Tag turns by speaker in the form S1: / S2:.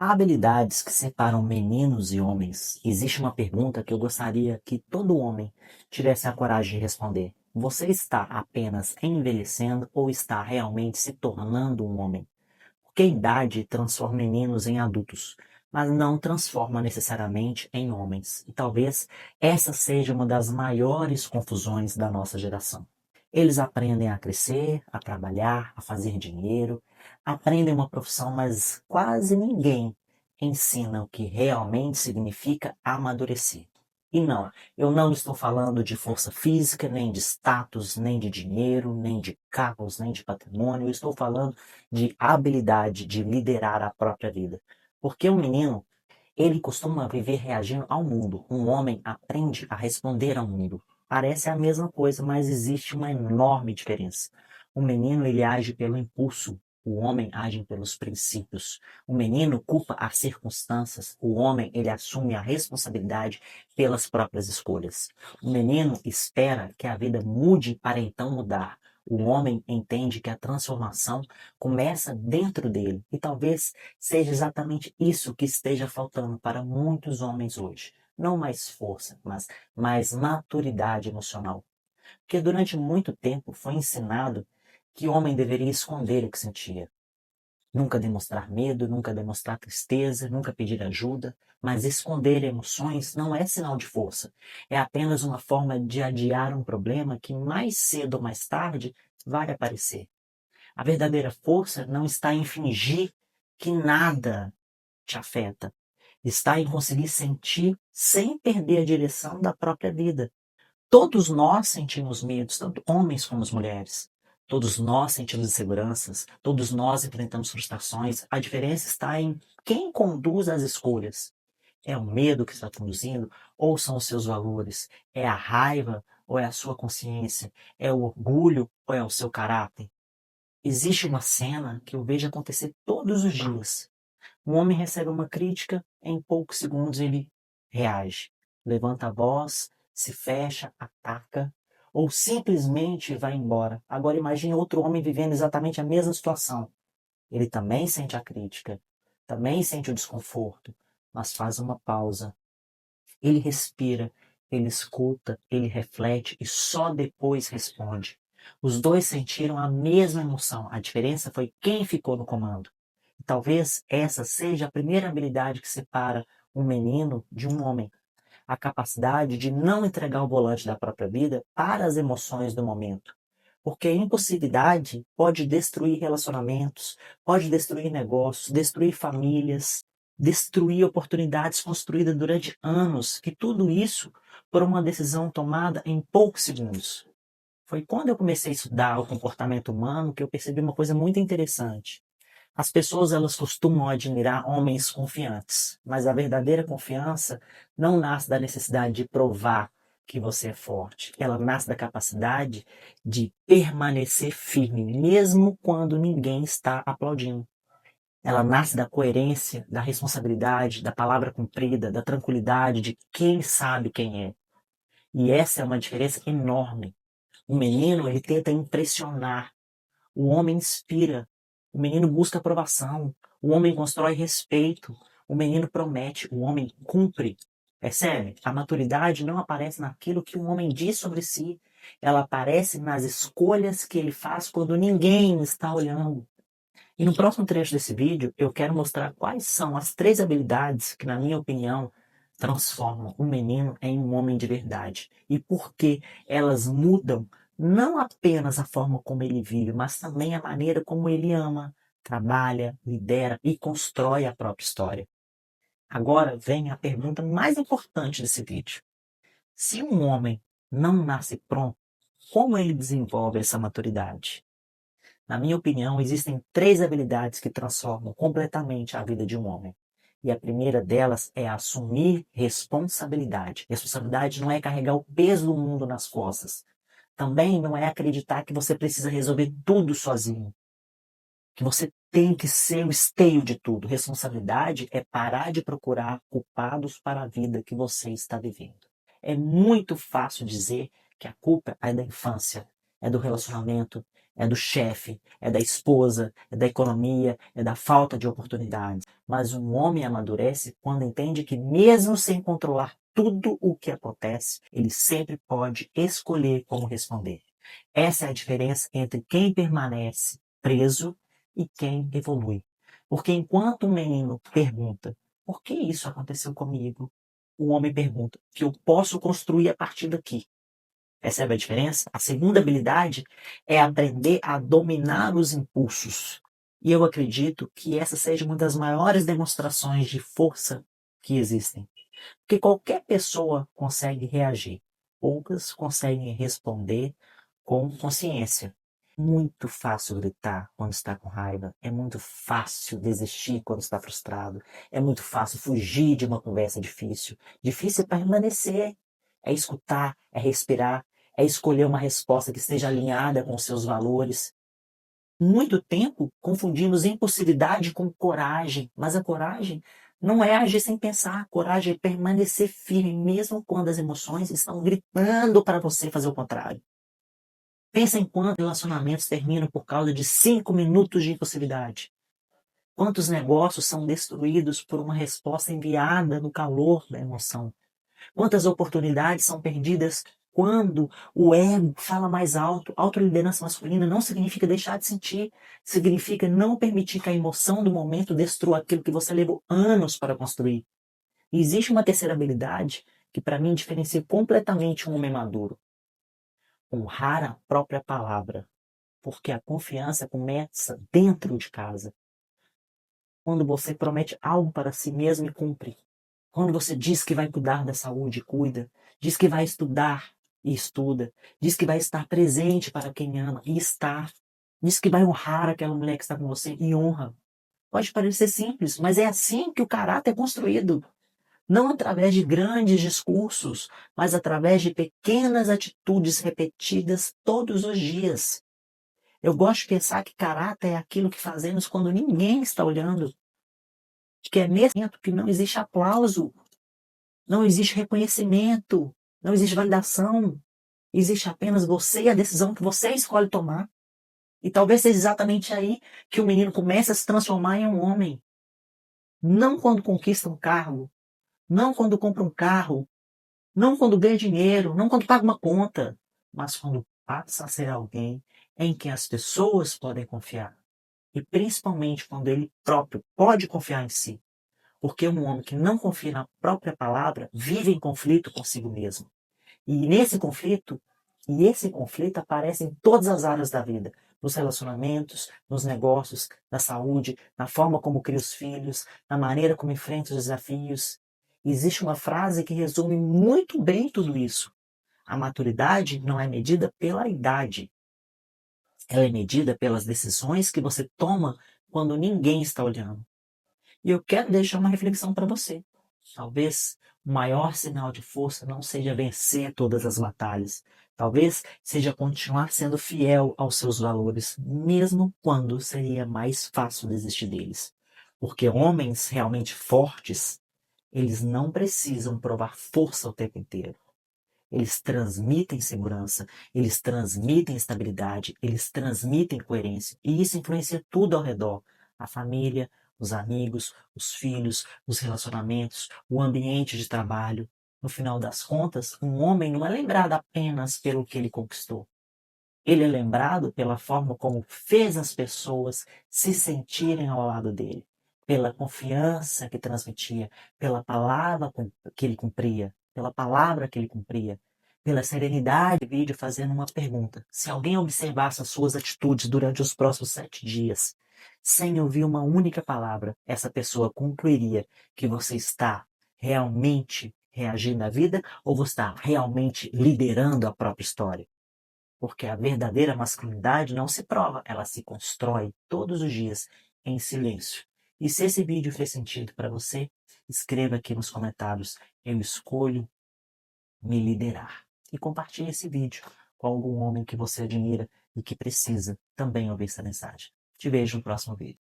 S1: Há habilidades que separam meninos e homens. Existe uma pergunta que eu gostaria que todo homem tivesse a coragem de responder. Você está apenas envelhecendo ou está realmente se tornando um homem? Porque a idade transforma meninos em adultos, mas não transforma necessariamente em homens. E talvez essa seja uma das maiores confusões da nossa geração. Eles aprendem a crescer, a trabalhar, a fazer dinheiro, aprendem uma profissão, mas quase ninguém ensina o que realmente significa amadurecer. E não, eu não estou falando de força física, nem de status, nem de dinheiro, nem de carros, nem de patrimônio. Eu estou falando de habilidade de liderar a própria vida. Porque o menino, ele costuma viver reagindo ao mundo. Um homem aprende a responder ao mundo. Parece a mesma coisa, mas existe uma enorme diferença. O menino, ele age pelo impulso. O homem age pelos princípios. O menino culpa as circunstâncias. O homem, ele assume a responsabilidade pelas próprias escolhas. O menino espera que a vida mude para então mudar. O homem entende que a transformação começa dentro dele. E talvez seja exatamente isso que esteja faltando para muitos homens hoje. Não mais força, mas mais maturidade emocional. Porque durante muito tempo foi ensinado que o homem deveria esconder o que sentia. Nunca demonstrar medo, nunca demonstrar tristeza, nunca pedir ajuda. Mas esconder emoções não é sinal de força. É apenas uma forma de adiar um problema que mais cedo ou mais tarde vai aparecer. A verdadeira força não está em fingir que nada te afeta. Está em conseguir sentir sem perder a direção da própria vida. Todos nós sentimos medos, tanto homens como as mulheres. Todos nós sentimos inseguranças, todos nós enfrentamos frustrações. A diferença está em quem conduz as escolhas. É o medo que está conduzindo, ou são os seus valores? É a raiva, ou é a sua consciência? É o orgulho, ou é o seu caráter? Existe uma cena que eu vejo acontecer todos os dias. Um homem recebe uma crítica, em poucos segundos ele reage. Levanta a voz, se fecha, ataca, ou simplesmente vai embora. Agora imagine outro homem vivendo exatamente a mesma situação. Ele também sente a crítica, também sente o desconforto, mas faz uma pausa. Ele respira, ele escuta, ele reflete e só depois responde. Os dois sentiram a mesma emoção, a diferença foi quem ficou no comando. E talvez essa seja a primeira habilidade que separa um menino de um homem. A capacidade de não entregar o volante da própria vida para as emoções do momento. Porque a impulsividade pode destruir relacionamentos, pode destruir negócios, destruir famílias, destruir oportunidades construídas durante anos. E tudo isso por uma decisão tomada em poucos segundos. Foi quando eu comecei a estudar o comportamento humano que eu percebi uma coisa muito interessante. As pessoas elas costumam admirar homens confiantes, mas a verdadeira confiança não nasce da necessidade de provar que você é forte. Ela nasce da capacidade de permanecer firme, mesmo quando ninguém está aplaudindo. Ela nasce da coerência, da responsabilidade, da palavra cumprida, da tranquilidade de quem sabe quem é. E essa é uma diferença enorme. O menino, ele tenta impressionar, o homem inspira, o menino busca aprovação, o homem constrói respeito, o menino promete, o homem cumpre. Percebe? A maturidade não aparece naquilo que um homem diz sobre si, ela aparece nas escolhas que ele faz quando ninguém está olhando. E no próximo trecho desse vídeo, eu quero mostrar quais são as três habilidades que, na minha opinião, transformam um menino em um homem de verdade. E por que elas mudam não apenas a forma como ele vive, mas também a maneira como ele ama, trabalha, lidera e constrói a própria história. Agora vem a pergunta mais importante desse vídeo. Se um homem não nasce pronto, como ele desenvolve essa maturidade? Na minha opinião, existem três habilidades que transformam completamente a vida de um homem. E a primeira delas é assumir responsabilidade. Responsabilidade não é carregar o peso do mundo nas costas. Também não é acreditar que você precisa resolver tudo sozinho. Que você tem que ser o esteio de tudo. Responsabilidade é parar de procurar culpados para a vida que você está vivendo. É muito fácil dizer que a culpa é da infância, é do relacionamento, é do chefe, é da esposa, é da economia, é da falta de oportunidades. Mas um homem amadurece quando entende que, mesmo sem controlar tudo o que acontece, ele sempre pode escolher como responder. Essa é a diferença entre quem permanece preso e quem evolui. Porque enquanto o menino pergunta, por que isso aconteceu comigo? O homem pergunta, que eu posso construir a partir daqui. Percebe a diferença? A segunda habilidade é aprender a dominar os impulsos. E eu acredito que essa seja uma das maiores demonstrações de força que existem. Porque qualquer pessoa consegue reagir. Poucas conseguem responder com consciência. Muito fácil gritar quando está com raiva. É muito fácil desistir quando está frustrado. É muito fácil fugir de uma conversa difícil. Difícil é permanecer. É escutar, é respirar, é escolher uma resposta que esteja alinhada com os seus valores. Muito tempo confundimos impulsividade com coragem, mas a coragem não é agir sem pensar. A coragem é permanecer firme mesmo quando as emoções estão gritando para você fazer o contrário. Pensa em quantos relacionamentos terminam por causa de 5 minutos de impulsividade. Quantos negócios são destruídos por uma resposta enviada no calor da emoção. Quantas oportunidades são perdidas quando o ego fala mais alto. Autoliderança masculina não significa deixar de sentir, significa não permitir que a emoção do momento destrua aquilo que você levou anos para construir. E existe uma terceira habilidade que para mim diferencia completamente um homem maduro. Honrar a própria palavra, porque a confiança começa dentro de casa. Quando você promete algo para si mesmo e cumpre. Quando você diz que vai cuidar da saúde, cuida. Diz que vai estudar e estuda. Diz que vai estar presente para quem ama e está. Diz que vai honrar aquela mulher que está com você e honra. Pode parecer simples, mas é assim que o caráter é construído. Não através de grandes discursos, mas através de pequenas atitudes repetidas todos os dias. Eu gosto de pensar que caráter é aquilo que fazemos quando ninguém está olhando. Que é nesse momento que não existe aplauso, não existe reconhecimento, não existe validação. Existe apenas você e a decisão que você escolhe tomar. E talvez seja exatamente aí que o menino começa a se transformar em um homem. Não quando conquista um cargo, não quando compra um carro, não quando ganha dinheiro, não quando paga uma conta, mas quando passa a ser alguém em quem as pessoas podem confiar. E principalmente quando ele próprio pode confiar em si. Porque um homem que não confia na própria palavra vive em conflito consigo mesmo. E esse conflito aparece em todas as áreas da vida. Nos relacionamentos, nos negócios, na saúde, na forma como cria os filhos, na maneira como enfrenta os desafios. Existe uma frase que resume muito bem tudo isso. A maturidade não é medida pela idade. Ela é medida pelas decisões que você toma quando ninguém está olhando. E eu quero deixar uma reflexão para você. Talvez o maior sinal de força não seja vencer todas as batalhas. Talvez seja continuar sendo fiel aos seus valores, mesmo quando seria mais fácil desistir deles. Porque homens realmente fortes, eles não precisam provar força o tempo inteiro. Eles transmitem segurança, eles transmitem estabilidade, eles transmitem coerência. E isso influencia tudo ao redor. A família, os amigos, os filhos, os relacionamentos, o ambiente de trabalho. No final das contas, um homem não é lembrado apenas pelo que ele conquistou. Ele é lembrado pela forma como fez as pessoas se sentirem ao lado dele, pela confiança que transmitia, pela palavra que ele cumpria, pela palavra que ele cumpria, pela serenidade do vídeo fazendo uma pergunta. Se alguém observasse as suas atitudes durante os próximos 7 dias, sem ouvir uma única palavra, essa pessoa concluiria que você está realmente reagindo à vida ou você está realmente liderando a própria história. Porque a verdadeira masculinidade não se prova, ela se constrói todos os dias em silêncio. E se esse vídeo fez sentido para você, escreva aqui nos comentários: eu escolho me liderar. E compartilhe esse vídeo com algum homem que você admira e que precisa também ouvir essa mensagem. Te vejo no próximo vídeo.